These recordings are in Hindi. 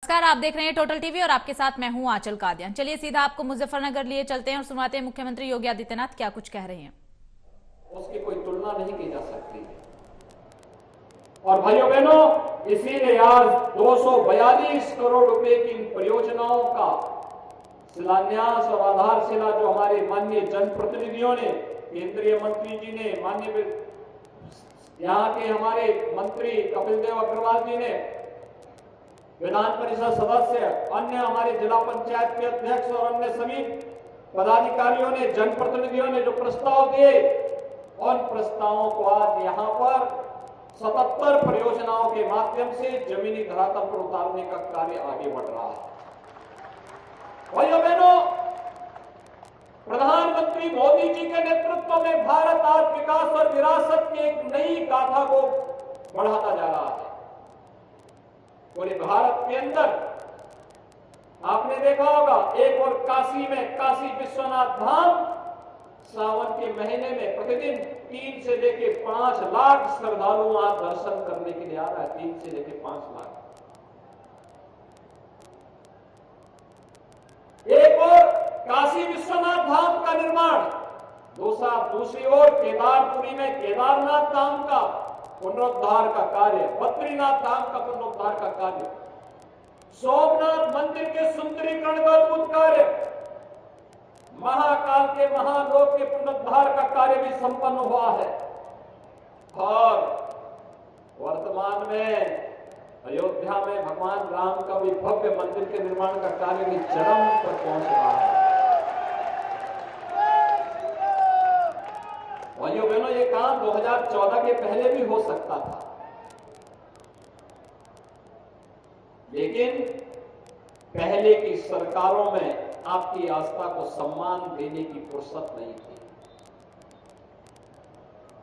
नमस्कार, आप देख रहे हैं टोटल टीवी और आपके साथ मैं हूं आंचल कादियान। चलिए सीधा आपको मुजफ्फरनगर लिए चलते हैं और सुनवाते हैं मुख्यमंत्री योगी आदित्यनाथ क्या कुछ कह रहे हैं। उसकी कोई तुलना नहीं की जा सकती। और भाइयों बहनों, इसीलिए आज 242 करोड़ रुपए की इन परियोजनाओं का शिलान्यास और आधारशिला जो हमारे माननीय जनप्रतिनिधियों ने, केंद्रीय मंत्री जी ने, माननीय यहाँ के हमारे मंत्री कपिल देव अग्रवाल जी ने, विधान परिषद सदस्य, अन्य हमारे जिला पंचायत के अध्यक्ष और अन्य सभी पदाधिकारियों ने, जनप्रतिनिधियों ने जो प्रस्ताव दिए, उन प्रस्तावों को आज यहां पर 77 परियोजनाओं के माध्यम से जमीनी धरातल पर उतारने का कार्य आगे बढ़ रहा है। भाइयों बहनों, प्रधानमंत्री मोदी जी के नेतृत्व में भारत आज विकास और विरासत की एक नई गाथा को बढ़ाता जा रहा है। पूरे भारत के अंदर आपने देखा होगा, एक और काशी में काशी विश्वनाथ धाम सावन के महीने में प्रतिदिन 3 से लेकर 5 लाख श्रद्धालु वहां दर्शन करने के लिए आ रहा है। 3 से लेकर 5 लाख। एक और काशी विश्वनाथ धाम का निर्माण, दूसरी ओर केदारपुरी में केदारनाथ धाम का पुनरुद्धार का कार्य, बद्रीनाथ धाम का पुनरुद्धार का कार्य, सोमनाथ मंदिर के सुंदरीकरण का अद्भुत कार्य, महाकाल के महालोक के पुनरुद्धार का कार्य भी संपन्न हुआ है। और वर्तमान में अयोध्या में भगवान राम का भी भव्य मंदिर के निर्माण का कार्य भी चरम पर पहुंच रहा है। भाइयों बहनों, ये काम 2014 के पहले भी हो सकता था, लेकिन पहले की सरकारों में आपकी आस्था को सम्मान देने की फुर्सत नहीं थी।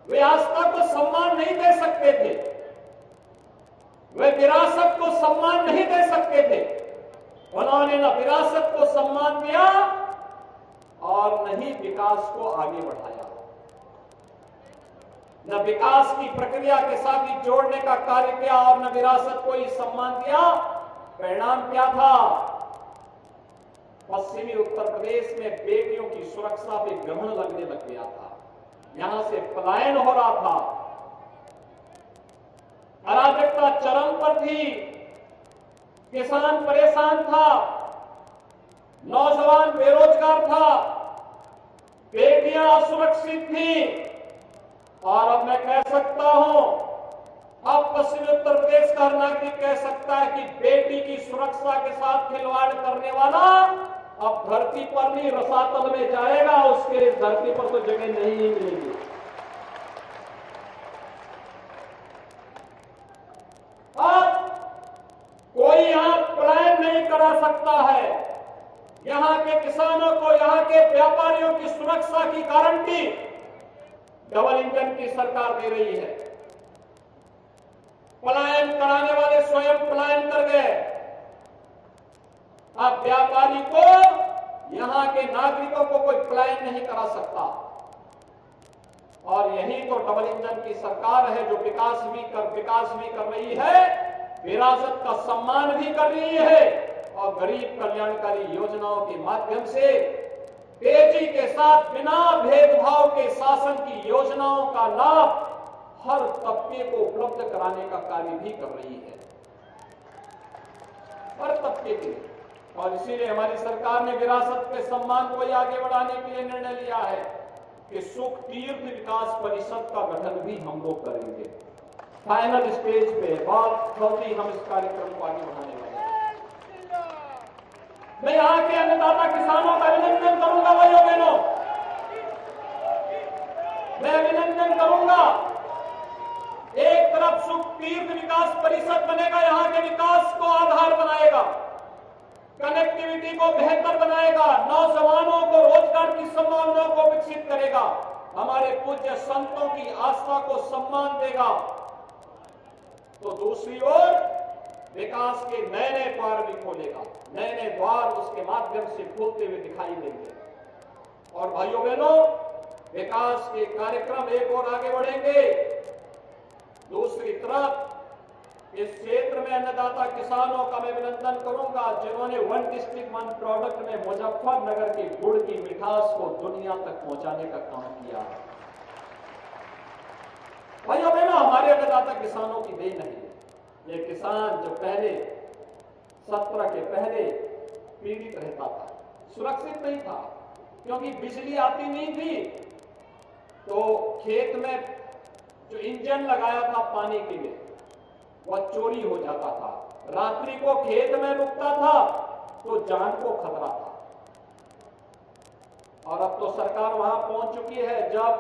वे आस्था को सम्मान नहीं दे सकते थे, वे विरासत को सम्मान नहीं दे सकते थे। उन्होंने न विरासत को सम्मान दिया और न ही विकास को आगे बढ़ाया। न विकास की प्रक्रिया के साथ ही जोड़ने का कार्य किया और न विरासत को ही सम्मान दिया। परिणाम क्या था? पश्चिमी उत्तर प्रदेश में बेटियों की सुरक्षा पे ग्रहण लगने लग गया था, यहां से पलायन हो रहा था, अराजकता चरम पर थी, किसान परेशान था, नौजवान बेरोजगार था, बेटियां असुरक्षित थी। और अब मैं कह सकता हूं, अब पश्चिमी उत्तर प्रदेश का नागरिक कह सकता है कि बेटी की सुरक्षा के साथ खिलवाड़ करने वाला अब धरती पर नहीं रसातल में जाएगा, उसके लिए धरती पर तो जगह नहीं मिलेगी। अब कोई यहां पलायन नहीं करा सकता है। यहां के किसानों को, यहां के व्यापारियों की सुरक्षा की गारंटी डबल इंजन की सरकार दे रही है। पलायन कराने वाले स्वयं पलायन कर गए। अब व्यापारी को, यहां के नागरिकों को कोई पलायन नहीं करा सकता। और यही तो डबल इंजन की सरकार है जो विकास भी कर रही है, विरासत का सम्मान भी कर रही है और गरीब कल्याणकारी योजनाओं के माध्यम से तेजी के साथ बिना भेदभाव के शासन की योजनाओं का लाभ हर तबके को उपलब्ध कराने का कार्य भी कर रही है, हर तबके के लिए। और इसीलिए हमारी सरकार ने विरासत के सम्मान को आगे बढ़ाने के लिए निर्णय लिया है कि सुख तीर्थ विकास परिषद का गठन भी हम लोग करेंगे। फाइनल स्टेज पे बहुत जल्दी हम इस कार्यक्रम को आगे बढ़ाने वाले हैं। मैं यहाँ के अन्नदाता किसानों का अभिनंदन करूंगा। भाइयों बहनों, मैं अभिनंदन करूंगा। एक तरफ सुख तीर्थ विकास परिषद बनेगा, यहाँ के विकास को आधार बनाएगा, कनेक्टिविटी को बेहतर बनाएगा, नौजवानों को रोजगार की संभावनाओं को विकसित करेगा, हमारे पूज्य संतों की आस्था को सम्मान देगा। तो दूसरी ओर विकास के नए नए द्वार भी खोलेगा, नए नए द्वार उसके माध्यम से खुलते हुए दिखाई देंगे। और भाइयों बहनों, विकास के कार्यक्रम एक और आगे बढ़ेंगे। दूसरी तरफ इस क्षेत्र में अन्नदाता किसानों का मैं अभिनंदन करूंगा जिन्होंने वन डिस्ट्रिक्ट वन प्रोडक्ट में मुजफ्फरनगर के गुड़ की मिठास को दुनिया तक पहुंचाने का काम किया है। भाइयों बहनों, हमारे अन्नदाता किसानों की देन नहीं है। ये किसान जो पहले 17 के पहले पीड़ित रहता था, सुरक्षित नहीं था, क्योंकि बिजली आती नहीं थी, तो खेत में जो इंजन लगाया था पानी के लिए वह चोरी हो जाता था। रात्रि को खेत में रुकता था तो जान को खतरा था। और अब तो सरकार वहां पहुंच चुकी है, जब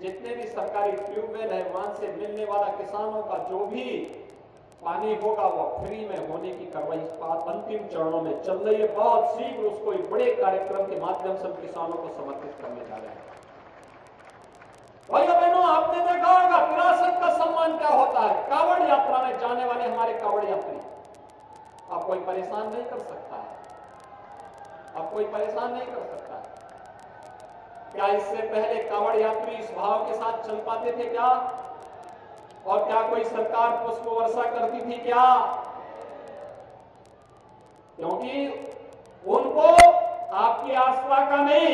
जितने भी सरकारी ट्यूबवेल है वहां से मिलने वाला किसानों का जो भी पानी होगा वह फ्री में होने की कार्रवाई अंतिम चरणों में चल रही है। बहुत शीघ्र उसको एक बड़े कार्यक्रम के माध्यम से किसानों को समर्पित करने जा रहे हैं। भाइयों बहनों, आपने देखा होगा विरासत का सम्मान क्या होता है। कांवड़ यात्रा में जाने वाले हमारे कांवड़ यात्री, अब कोई परेशान नहीं कर सकता है, अब कोई परेशान नहीं कर सकता है। क्या इससे पहले कांवड़ यात्री इस भाव के साथ चल पाते थे क्या? और क्या कोई सरकार पुष्प वर्षा करती थी क्या? क्योंकि उनको आपकी आस्था का नहीं,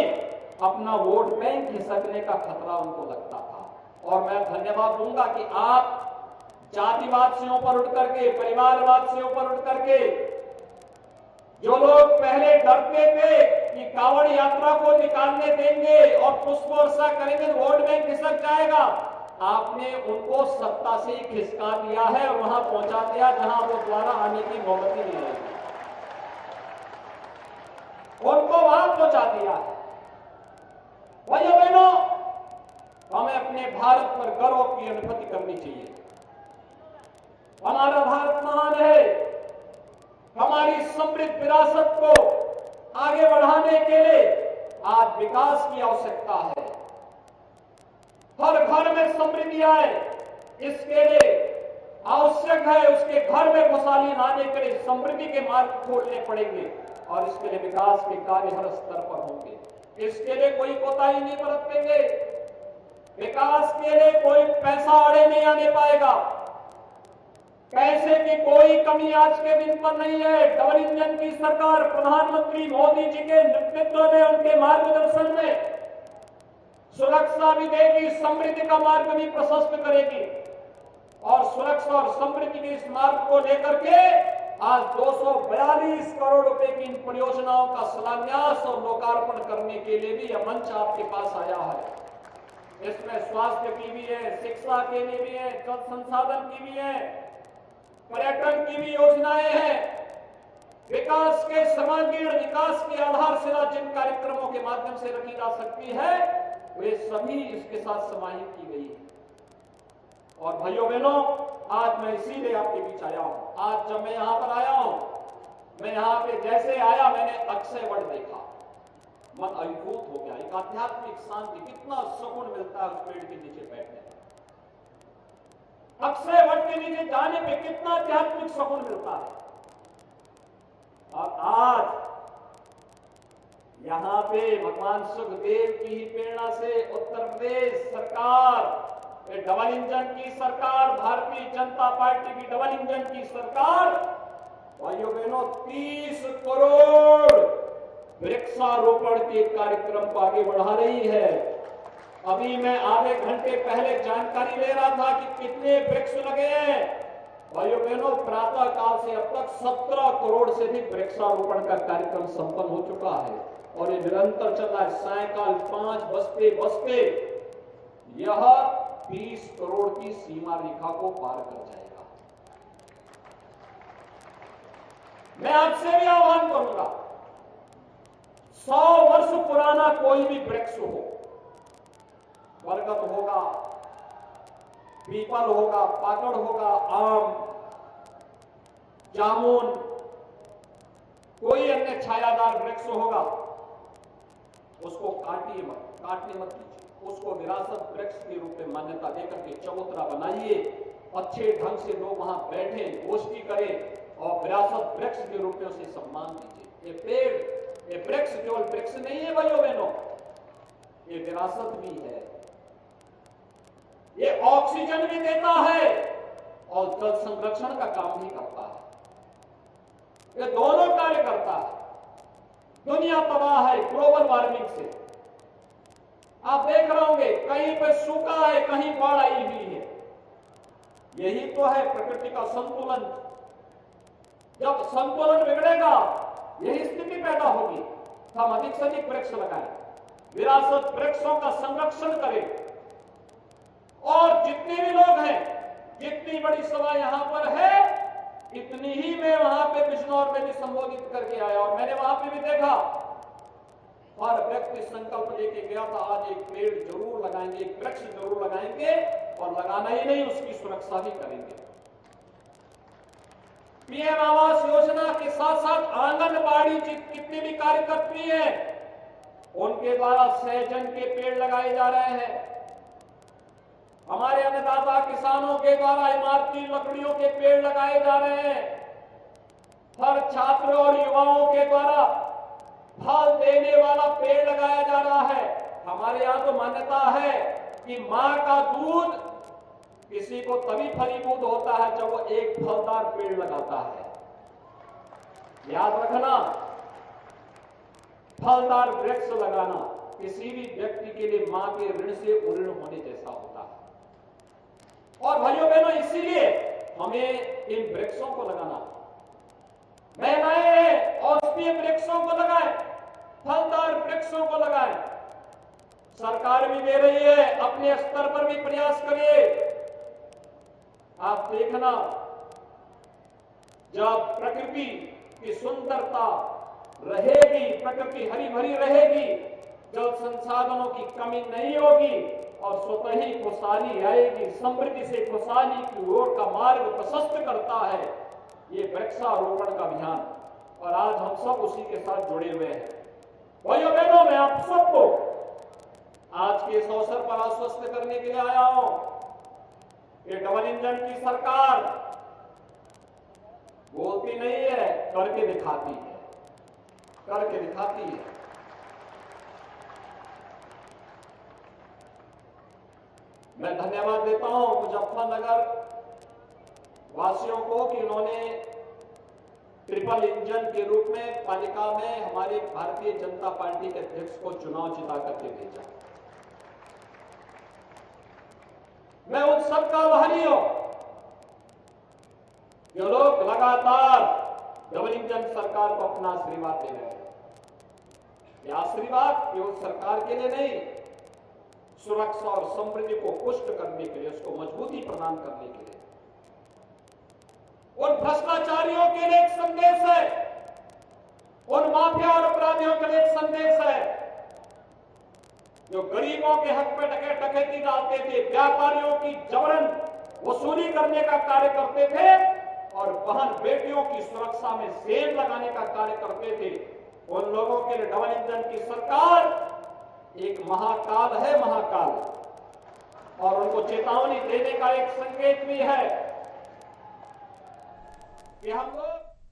अपना वोट बैंक खिसकने का खतरा उनको लगता था। और मैं धन्यवाद दूंगा कि आप जातिवाद से ऊपर उठ करके, परिवारवाद से ऊपर उठ करके, जो लोग पहले डरते थे कि कांवड़ यात्रा को निकालने देंगे और पुष्प वर्षा करेंगे तो वोट बैंक खिसक जाएगा, आपने उनको सत्ता से ही खिसका दिया है और वहां पहुंचा दिया जहां वो द्वारा आने की नौबत ही नहीं आएगी। उनको वहां पहुंचा दिया है। भाइयों बहनों, हमें अपने भारत पर गर्व की अनुभूति करनी चाहिए। हमारा भारत महान है। हमारी समृद्ध विरासत को आगे बढ़ाने के लिए आज विकास की आवश्यकता है। हर घर में समृद्धि आए, इसके लिए आवश्यक है उसके घर में खुशहाली लाने के लिए समृद्धि के मार्ग खोलने पड़ेंगे और इसके लिए विकास के कार्य हर स्तर पर होंगे। इसके लिए कोई कोताही नहीं बरतेंगे। विकास के लिए कोई पैसा आड़े नहीं आने पाएगा। पैसे की कोई कमी आज के दिन पर नहीं है। डबल इंजन की सरकार प्रधानमंत्री मोदी जी के नेतृत्व में, उनके मार्गदर्शन में सुरक्षा भी देगी, समृद्धि का मार्ग भी प्रशस्त करेगी। और सुरक्षा और समृद्धि के इस मार्ग को लेकर के आज 242 करोड़ रुपए की इन परियोजनाओं का शिलान्यास और लोकार्पण करने के लिए भी यह मंच आपके पास आया है। इसमें स्वास्थ्य की भी है, शिक्षा के लिए भी है, जल संसाधन की भी है, पर्यटन की भी योजनाएं हैं। विकास के सर्वांगीण विकास की आधारशिला जिन कार्यक्रमों के माध्यम से रखी जा सकती है वे सभी इसके साथ समाहित की गई है। और भाइयों बहनों, आज मैं इसीलिए आपके बीच आया हूं। आज जब मैं यहां पर आया हूं, मैं यहां पे जैसे आया मैंने अक्षय वट देखा, मन अभिभूत हो गया। एक आध्यात्मिक शांति, कितना सुकून मिलता है उस पेड़ के नीचे बैठने। अक्षय वट के नीचे जाने पे कितना आध्यात्मिक सुकून मिलता है। और आज यहां पे भगवान सुखदेव की ही प्रेरणा से उत्तर प्रदेश सरकार, डबल इंजन की सरकार, भारतीय जनता पार्टी की डबल इंजन की सरकार, भाइयों बहनों 30 करोड़ वृक्षारोपण के कार्यक्रम को आगे बढ़ा रही है। अभी मैं आधे घंटे पहले जानकारी ले रहा था कि कितने वृक्ष लगे हैं। भाइयों बहनों, प्रातः काल से अब तक 17 करोड़ से भी वृक्षारोपण का कार्यक्रम संपन्न हो चुका है और ये निरंतर चल रहा है। सायकाल 5 बजते बजते यह 30 करोड़ की सीमा रेखा को पार कर जाएगा। मैं आपसे भी आह्वान करूंगा, 100 वर्ष पुराना कोई भी वृक्ष हो, बरगद होगा, पीपल होगा, पाकड़ होगा, आम, जामुन, कोई अन्य छायादार वृक्ष होगा, उसको काटने मत कीजिए। उसको विरासत वृक्ष के रूप में मान्यता देकर के चबूतरा बनाइए। अच्छे ढंग से लोग वहां बैठे, गोष्ठी करें और विरासत वृक्ष के रूप में उसे सम्मान दीजिए। ये पेड़, ये वृक्ष केवल वृक्ष नहीं है भाइयों बहनों, ये विरासत भी है। ये ऑक्सीजन भी देता है, और जल संरक्षण का काम भी करता है। ये दोनों कार्य करता है। दुनिया तबाह है ग्लोबल वार्मिंग से। आप देख रहे होंगे कहीं पे सूखा है, कहीं बाढ़ आई हुई है। यही तो है प्रकृति का संतुलन। जब संतुलन बिगड़ेगा यही स्थिति पैदा होगी। हम अधिक से अधिक वृक्ष लगाएं, विरासत वृक्षों का संरक्षण करें, और जितने भी लोग हैं, जितनी बड़ी सभा यहां पर है, इतनी ही मैं वहां पे बिजनौर में भी संबोधित करके आया, और मैंने वहां पे भी देखा हर व्यक्ति संकल्प लेके गया था, आज एक पेड़ जरूर लगाएंगे, एक वृक्ष जरूर लगाएंगे, और लगाना ही नहीं उसकी सुरक्षा भी करेंगे। पीएम आवास योजना के साथ साथ आंगनबाड़ी कितनी भी कार्यकर्त्री हैं, उनके द्वारा सहजन के पेड़ लगाए जा रहे हैं। हमारे अन्नदाता किसानों के द्वारा इमारती लकड़ियों के पेड़ लगाए जा रहे हैं। हर छात्र और युवाओं के द्वारा फल देने वाला पेड़ लगाया जा रहा है। हमारे यहाँ तो मान्यता है कि मां का दूध किसी को तभी फलीभूत होता है जब वो एक फलदार पेड़ लगाता है। याद रखना, फलदार वृक्ष लगाना किसी भी व्यक्ति के लिए मां के ऋण से उऋण होने जैसा होता है। और भाइयों बहनों, इसीलिए हमें इन वृक्षों को लगाना, महिलाएं औषधीय वृक्षों को लगाएं, फलदार वृक्षों को लगाएं। सरकार भी दे रही है, अपने स्तर पर भी प्रयास करिए। आप देखना, जब प्रकृति की सुंदरता रहेगी, प्रकृति हरी भरी रहेगी, जल संसाधनों की कमी नहीं होगी, और स्वतः ही खुशहाली आएगी। समृद्धि से खुशहाली की ओर का मार्ग प्रशस्त करता है ये वृक्षारोपण का अभियान, और आज हम सब उसी के साथ जुड़े हुए हैं। भाइयों बहनों, मैं आप सबको आज के इस अवसर पर आश्वस्त करने के लिए आया हूं कि डबल इंजन की सरकार बोलती नहीं है, करके दिखाती है, करके दिखाती है। मैं धन्यवाद देता हूं मुजफ्फरनगर वासियों को कि उन्होंने ट्रिपल इंजन के रूप में पालिका में हमारे भारतीय जनता पार्टी के अध्यक्ष को चुनाव जिता करके भेजा। मैं उन सबका आभारी हूं जो लोग लगातार डबल इंजन सरकार को अपना आशीर्वाद दे रहे हैं। यह आशीर्वाद केवल सरकार के लिए नहीं, सुरक्षा और समृद्धि को पुष्ट करने के लिए, उसको मजबूती प्रदान करने के लिए, उन भ्रष्टाचारियों के लिए एक संदेश है, उन माफिया और अपराधियों के लिए एक संदेश है जो गरीबों के हक पे डकैती डालते थे, व्यापारियों की जबरन वसूली करने का कार्य करते थे, और बहन बेटियों की सुरक्षा में सेंध लगाने का कार्य करते थे। उन लोगों के लिए डबल इंजन की सरकार एक महाकाल है, महाकाल, और उनको चेतावनी देने का एक संकेत भी है कि हम लोग